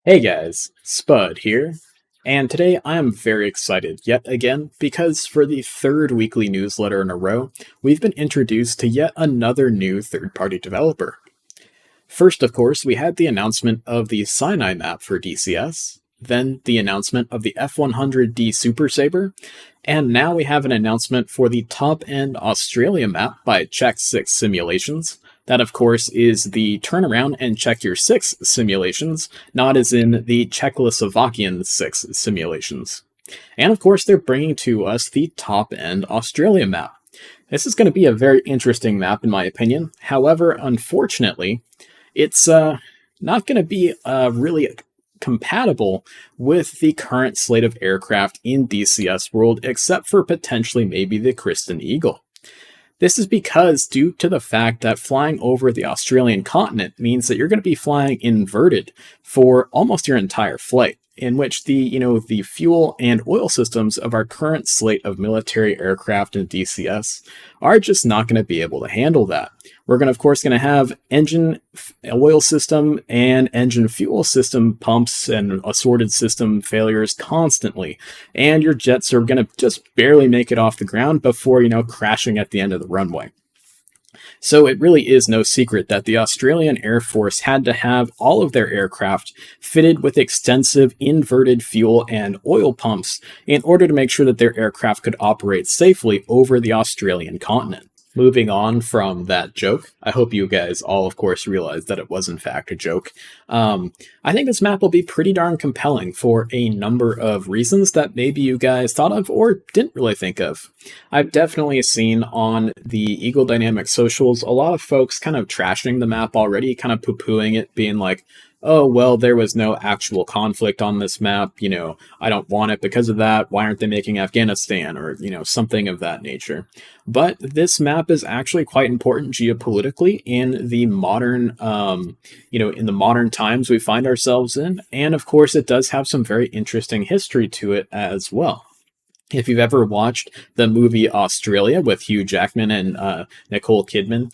Hey guys, Spud here, and today I am very excited yet again because for the third weekly newsletter in a row, we've been introduced to yet another new third-party developer. First, of course, we had the announcement of the Sinai map for DCS, then the announcement of the F100D Super Saber, and now we have an announcement for the top-end Australia map by Check 6 Simulations. That, of course, is the turnaround and check your 6 simulations, not as in the Czechoslovakian 6 simulations. And of course, they're bringing to us the top-end Australia map. This is going to be a very interesting map, in my opinion. However, unfortunately, it's not going to be really compatible with the current slate of aircraft in DCS world, except for potentially maybe the Kristen Eagle. This is because due to the fact that flying over the Australian continent means that you're going to be flying inverted for almost your entire flight, in which the fuel and oil systems of our current slate of military aircraft in DCS are just not going to be able to handle that. We're of course going to have engine oil system and engine fuel system pumps and assorted system failures constantly, and your jets are going to just barely make it off the ground before crashing at the end of the runway. So it really is no secret that the Australian Air Force had to have all of their aircraft fitted with extensive inverted fuel and oil pumps in order to make sure that their aircraft could operate safely over the Australian continent. Moving on from that joke, I hope you guys all, of course, realize that it was in fact a joke. I think this map will be pretty darn compelling for a number of reasons that maybe you guys thought of or didn't really think of. I've definitely seen on the Eagle Dynamics socials a lot of folks kind of trashing the map already, kind of poo-pooing it, being like, oh, well, there was no actual conflict on this map, I don't want it because of that, why aren't they making Afghanistan, or, something of that nature. But this map is actually quite important geopolitically in the modern, in the modern times we find ourselves in, and of course it does have some very interesting history to it as well. If you've ever watched the movie Australia with Hugh Jackman and Nicole Kidman,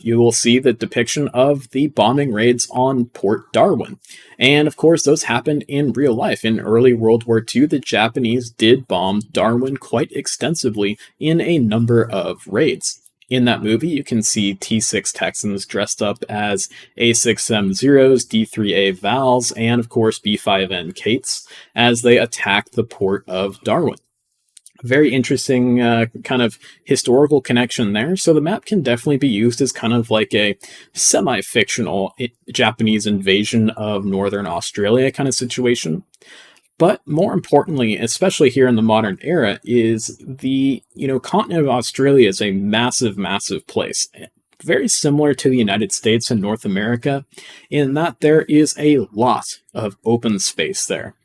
you will see the depiction of the bombing raids on Port Darwin. And of course, those happened in real life. In early World War II, the Japanese did bomb Darwin quite extensively in a number of raids. In that movie, you can see T-6 Texans dressed up as A-6M Zeros, D-3A Vals, and of course B-5N Kates as they attack the port of Darwin. Very interesting kind of historical connection there. So the map can definitely be used as kind of like a semi-fictional Japanese invasion of northern Australia kind of situation. But more importantly, especially here in the modern era, is the continent of Australia is a massive, massive place. Very similar to the United States and North America, in that there is a lot of open space there.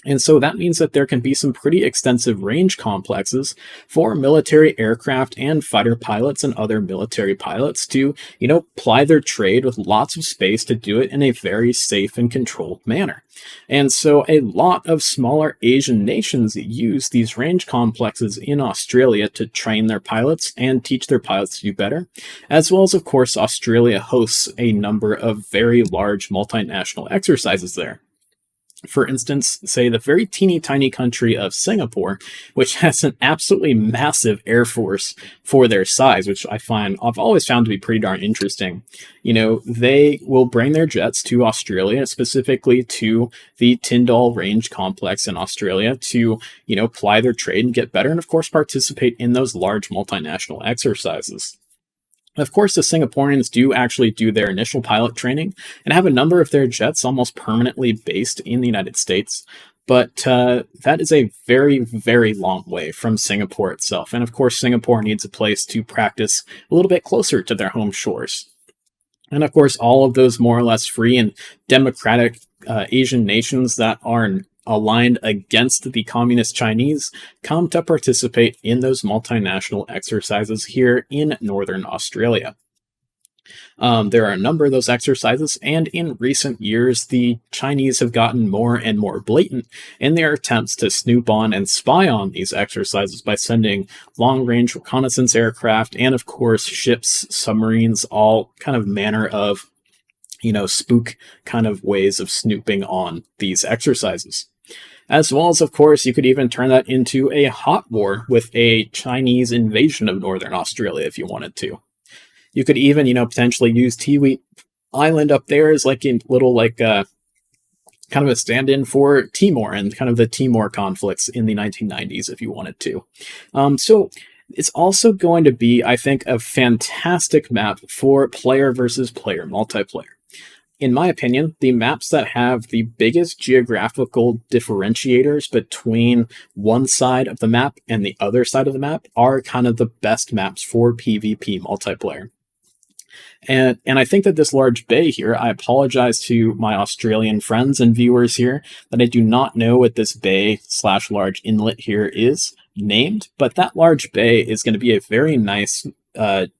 And so that means that there can be some pretty extensive range complexes for military aircraft and fighter pilots and other military pilots to, ply their trade with lots of space to do it in a very safe and controlled manner. And so a lot of smaller Asian nations use these range complexes in Australia to train their pilots and teach their pilots to do better, as well as, of course, Australia hosts a number of very large multinational exercises there. For instance, say the very teeny tiny country of Singapore, which has an absolutely massive air force for their size, which I've always found to be pretty darn interesting. They will bring their jets to Australia, specifically to the Tyndall Range Complex in Australia to, ply their trade and get better, and of course participate in those large multinational exercises. Of course, the Singaporeans do actually do their initial pilot training and have a number of their jets almost permanently based in the United States. But that is a very, very long way from Singapore itself. And of course, Singapore needs a place to practice a little bit closer to their home shores. And of course, all of those more or less free and democratic Asian nations that are aligned against the communist Chinese come to participate in those multinational exercises here in Northern Australia. There are a number of those exercises, and in recent years, the Chinese have gotten more and more blatant in their attempts to snoop on and spy on these exercises by sending long-range reconnaissance aircraft and, of course, ships, submarines, all kind of manner of spook kind of ways of snooping on these exercises. As well as, of course, you could even turn that into a hot war with a Chinese invasion of Northern Australia if you wanted to. You could even, potentially use Tiwi Island up there as like a little kind of a stand-in for Timor and kind of the Timor conflicts in the 1990s if you wanted to. So it's also going to be, I think, a fantastic map for player versus player multiplayer. In my opinion, the maps that have the biggest geographical differentiators between one side of the map and the other side of the map are kind of the best maps for PvP multiplayer. And I think that this large bay here, I apologize to my Australian friends and viewers here that I do not know what this bay / large inlet here is named, but that large bay is going to be a very nice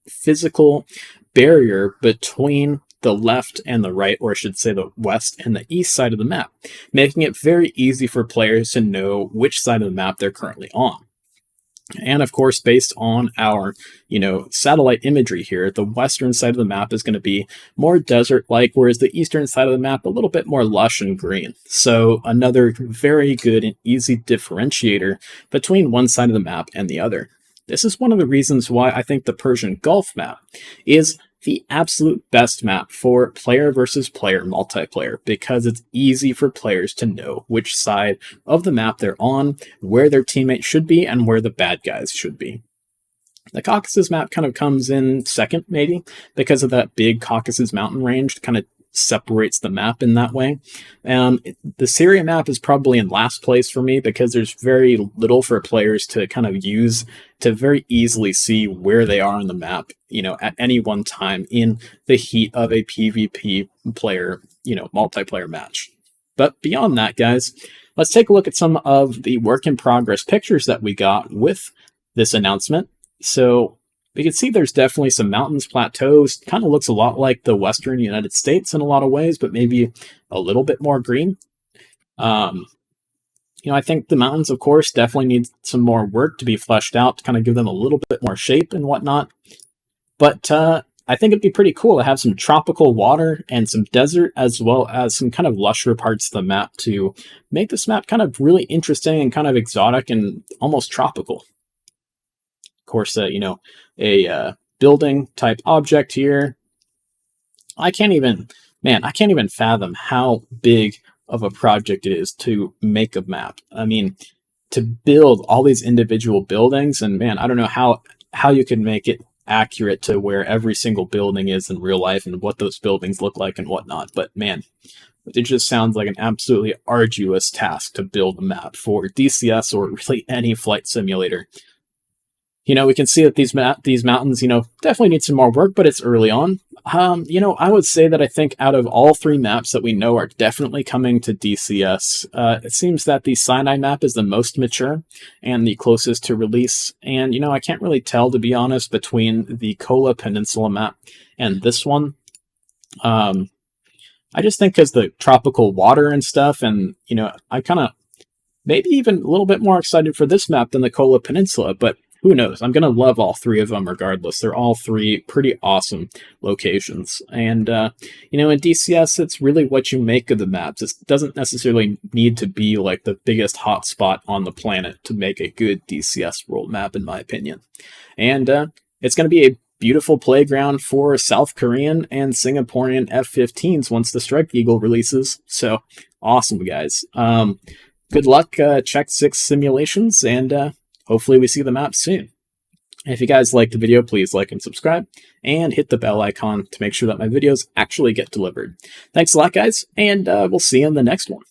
physical barrier between the left and the right, or I should say the west and the east side of the map, making it very easy for players to know which side of the map they're currently on. And of course, based on our, satellite imagery here, the western side of the map is going to be more desert-like, whereas the eastern side of the map a little bit more lush and green. So another very good and easy differentiator between one side of the map and the other. This is one of the reasons why I think the Persian Gulf map is the absolute best map for player versus player multiplayer, because it's easy for players to know which side of the map they're on, where their teammates should be, and where the bad guys should be. The Caucasus map kind of comes in second, maybe, because of that big Caucasus mountain range, kind of separates the map in that way. The Syria map is probably in last place for me because there's very little for players to kind of use to very easily see where they are on the map, at any one time in the heat of a PvP player, multiplayer match. But beyond that, guys, let's take a look at some of the work in progress pictures that we got with this announcement. So we can see there's definitely some mountains, plateaus, kind of looks a lot like the Western United States in a lot of ways, but maybe a little bit more green. I think the mountains, of course, definitely need some more work to be fleshed out to kind of give them a little bit more shape and whatnot. But I think it'd be pretty cool to have some tropical water and some desert, as well as some kind of lusher parts of the map to make this map kind of really interesting and kind of exotic and almost tropical. Of course, a building type object here. I can't even fathom how big of a project it is to make a map. I mean, to build all these individual buildings, and man, I don't know how you can make it accurate to where every single building is in real life and what those buildings look like and whatnot. But man, it just sounds like an absolutely arduous task to build a map for DCS or really any flight simulator. We can see that these mountains, definitely need some more work, but it's early on. I would say that I think out of all three maps that we know are definitely coming to DCS, it seems that the Sinai map is the most mature and the closest to release. And, I can't really tell, to be honest, between the Kola Peninsula map and this one. I just think because the tropical water and stuff, and, I kind of maybe even a little bit more excited for this map than the Kola Peninsula, but who knows? I'm going to love all three of them regardless. They're all three pretty awesome locations. And, in DCS, it's really what you make of the maps. It doesn't necessarily need to be like the biggest hotspot on the planet to make a good DCS world map, in my opinion. And it's going to be a beautiful playground for South Korean and Singaporean F-15s once the Strike Eagle releases. So, awesome, guys. Good luck, Check 6 simulations, and hopefully we see the map soon. If you guys liked the video, please like and subscribe, and hit the bell icon to make sure that my videos actually get delivered. Thanks a lot, guys, and we'll see you in the next one.